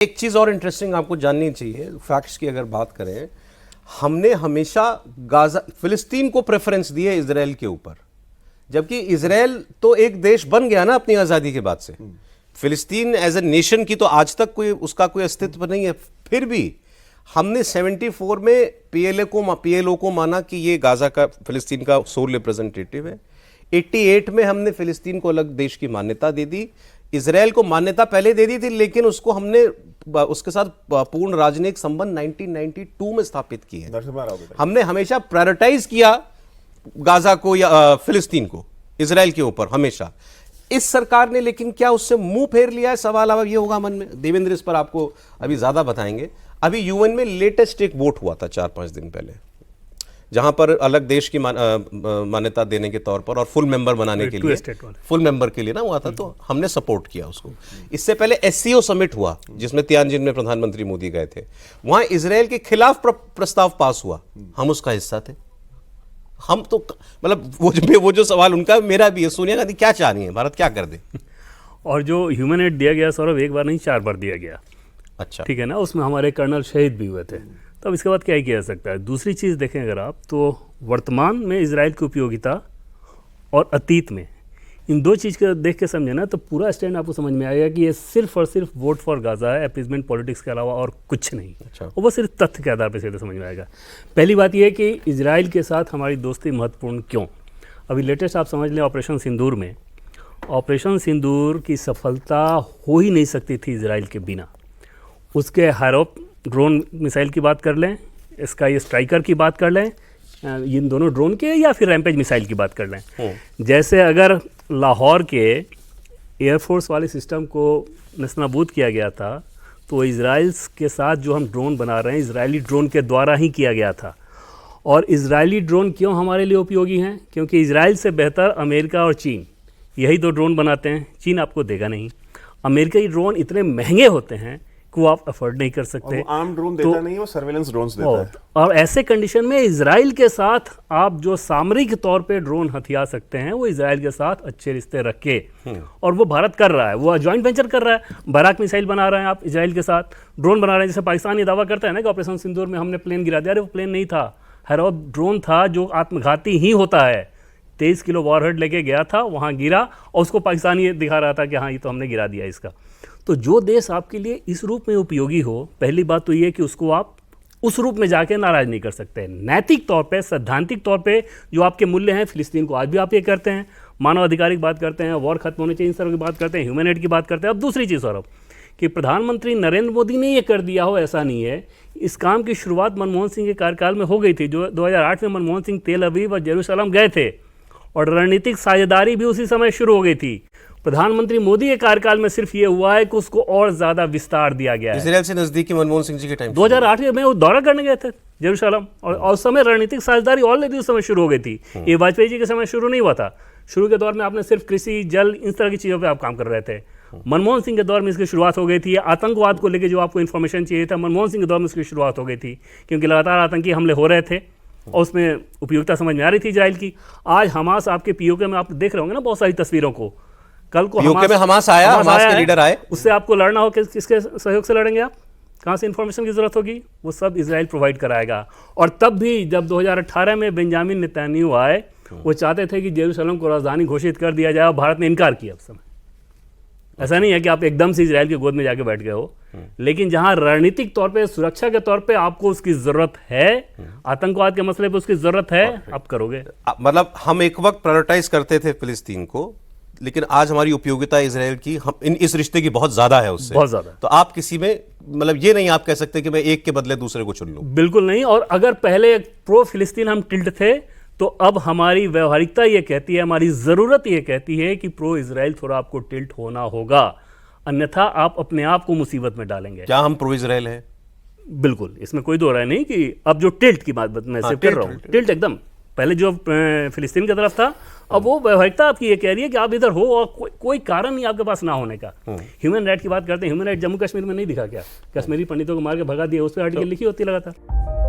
एक चीज़ और इंटरेस्टिंग आपको जाननी चाहिए, फैक्ट्स की अगर बात करें, हमने हमेशा गाजा फिलिस्तीन को प्रेफरेंस दी है इजराइल के ऊपर, जबकि इजराइल तो एक देश बन गया ना अपनी आज़ादी के बाद से। फिलिस्तीन एज ए नेशन की तो आज तक उसका कोई अस्तित्व नहीं है। फिर भी हमने 74 में पीएलओ को माना कि ये गाजा का फिलिस्तीन का सोल रिप्रेजेंटेटिव है। 88 में हमने फिलिस्तीन को अलग देश की मान्यता दे दी। इजराइल को मान्यता पहले दे दी थी, लेकिन उसको हमने उसके साथ पूर्ण राजनयिक संबंध 1992 में स्थापित किए हैं। हमने हमेशा प्रायोरिटाइज किया गाजा को या फिलिस्तीन को इजराइल के ऊपर हमेशा। इस सरकार ने लेकिन क्या उससे मुंह फेर लिया है? सवाल अब ये होगा मन में। देवेंद्र इस पर आपको अभी ज्यादा बताएंगे। अभी यूएन में लेटेस्ट एक वोट हुआ था 4-5 दिन पहले, जहां पर अलग देश की मान्यता देने के तौर पर और फुल मेंबर बनाने के लिए, फुल मेंबर के लिए ना हुआ था, तो हमने सपोर्ट किया उसको। इससे पहले एससीओ समिट हुआ जिसमें तियानजिन में प्रधानमंत्री मोदी गए थे, वहां इजराइल के खिलाफ प्रस्ताव पास हुआ, हम उसका हिस्सा थे। हम तो मतलब वो जो सवाल उनका मेरा भी है, सोनिया गांधी क्या चाह रही है, भारत क्या कर दे? और जो ह्यूमन एड दिया गया सौरभ, एक बार नहीं 4 बार दिया गया। अच्छा, ठीक है ना, उसमें हमारे कर्नल शहीद भी हुए थे। तो अब इसके बाद क्या ही किया जा सकता है? दूसरी चीज़ देखें अगर आप, तो वर्तमान में इजराइल की उपयोगिता और अतीत में, इन दो चीज़ को देख के समझे ना, तो पूरा स्टैंड आपको समझ में आएगा कि ये सिर्फ और सिर्फ वोट फॉर गाजा है, अपीजमेंट पॉलिटिक्स के अलावा और कुछ नहीं। अच्छा। और वो सिर्फ तथ्य के आधार पर सीधे समझ में आएगा। पहली बात यह है कि इजराइल के साथ हमारी दोस्ती महत्वपूर्ण क्यों। अभी लेटेस्ट आप समझ लें ऑपरेशन सिंदूर में, ऑपरेशन सिंदूर की सफलता हो ही नहीं सकती थी इजराइल के बिना। उसके हायरोप ड्रोन मिसाइल की बात कर लें, स्काई स्ट्राइकर की बात कर लें, इन दोनों ड्रोन के, या फिर रैम्पेज मिसाइल की बात कर लें। जैसे अगर लाहौर के एयरफोर्स वाले सिस्टम को नस्तानाबूद किया गया था, तो इजराइल के साथ जो हम ड्रोन बना रहे हैं, इजरायली ड्रोन के द्वारा ही किया गया था। और इजरायली ड्रोन क्यों हमारे लिए उपयोगी हैं? क्योंकि इजराइल से बेहतर अमेरिका और चीन यही 2 ड्रोन बनाते हैं। चीन आपको देगा नहीं। अमेरिकी ड्रोन इतने महंगे होते हैं को आप अफोर्ड नहीं कर सकते। वो आर्म ड्रोन देता नहीं है, वो सर्वेलेंस ड्रोन्स देता है। और ऐसे कंडीशन में इजराइल के साथ आप जो सामरिक तौर पे ड्रोन हथिया सकते हैं, वो इजराइल के साथ अच्छे रिश्ते रख के, और वो भारत कर रहा है, वो जॉइंट वेंचर कर रहा है। बराक मिसाइल बना रहे हैं आप इजराइल के साथ, ड्रोन बना रहे हैं। जैसे पाकिस्तान ये दावा करता है ना कि ऑपरेशन सिंदूर में हमने प्लेन गिरा दिया, अरे वो प्लेन नहीं था, हैरोप ड्रोन था जो आत्मघाती ही होता है। 23 किलो वॉरहेड लेके गया था, वहाँ गिरा, और उसको पाकिस्तान ये दिखा रहा था कि हाँ ये तो हमने गिरा दिया इसका। तो जो देश आपके लिए इस रूप में उपयोगी हो, पहली बात तो ये कि उसको आप उस रूप में जाके नाराज नहीं कर सकते। नैतिक तौर पे, सैद्धांतिक तौर पे जो आपके मूल्य हैं, फिलिस्तीन को आज भी आप ये करते हैं, मानव अधिकार की बात करते हैं, वॉर खत्म होने चाहिए इन सब की बात करते हैं, ह्यूमन एड की बात करते हैं। अब दूसरी चीज़ सौरभ, कि प्रधानमंत्री नरेंद्र मोदी ने ये कर दिया हो ऐसा नहीं है। इस काम की शुरुआत मनमोहन सिंह के कार्यकाल में हो गई थी। जो 2008 में मनमोहन सिंह तेल अवीव और जेरूसलम गए थे, और रणनीतिक साझेदारी भी उसी समय शुरू हो गई थी। प्रधानमंत्री मोदी के कार्यकाल में सिर्फ ये हुआ है कि उसको और ज्यादा विस्तार दिया गया है। इजराइल से नजदीकी मनमोहन सिंह जी के टाइम 2008 में वो दौरा करने गए थे जेरूसलम, और उस समय रणनीतिक साझेदारी ऑलरेडी उस समय शुरू हो गई थी। ये वाजपेयी जी के समय शुरू नहीं हुआ था। शुरू के दौर में आपने सिर्फ कृषि, जल, इस तरह की चीज़ों पर आप काम कर रहे थे। मनमोहन सिंह के दौर में इसकी शुरुआत हो गई थी। आतंकवाद को लेकर जो आपको इन्फॉर्मेशन चाहिए था, मनमोहन सिंह के दौर में इसकी शुरुआत हो गई थी, क्योंकि लगातार आतंकी हमले हो रहे थे और उसमें उपयोगिता समझ में आ रही थी इजराइल की। आज हमास आपके पीओके में आप देख रहे होंगे ना बहुत सारी तस्वीरों को। कल को हमास आया, हमास के लीडर आए, उससे आपको लड़ना हो, किसके सहयोग से लड़ेंगे आप? कहाँ से इंफॉर्मेशन की जरूरत होगी? वो सब इजराइल प्रोवाइड कराएगा। और तब भी जब 2018 में बेंजामिन नेतन्याहू आए, वो चाहते थे कि जेरूसलम को राजधानी घोषित कर दिया जाए, और भारत ने इनकार किया उस समय। ऐसा नहीं है कि आप एकदम से इजराइल की गोद में जाके बैठ गए हो, लेकिन जहां रणनीतिक तौर पे, सुरक्षा के तौर पे आपको उसकी जरूरत है, आतंकवाद के मसले पे उसकी जरूरत है, आप करोगे। मतलब हम एक वक्त प्रायोरिटाइज करते थे फिलिस्तीन को, लेकिन आज हमारी उपयोगिता इजराइल की इस रिश्ते की बहुत ज्यादा है, उससे बहुत ज्यादा। तो आप किसी में मतलब ये नहीं आप कह सकते कि मैं एक के बदले दूसरे को चुन लूं। बिल्कुल नहीं। और अगर पहले प्रो फिलिस्तीन हम टिल्ट थे, तो अब हमारी व्यवहारिकता ये कहती है, हमारी जरूरत ये कहती है कि प्रो इजराइल थोड़ा आपको टिल्ट होना होगा, अन्यथा आप अपने आप को मुसीबत में डालेंगे। क्या हम प्रो इजराइल हैं? बिल्कुल, इसमें कोई दो राय नहीं कि अब जो टिल्ट की बात मैं सिर्फ कर रहा हूँ, टिल्ट एकदम पहले जो फिलिस्तीन की तरफ था, अब वो व्यवहारिकता आपकी ये कह रही है कि आप इधर हो और कोई कारण नहीं आपके पास ना होने का। ह्यूमन राइट की बात करते हैं, ह्यूमन राइट जम्मू कश्मीर में नहीं दिखा क्या? कश्मीरी पंडितों को मार के भगा दिया, उस पर आर्टिकल लिखी होती लगातार।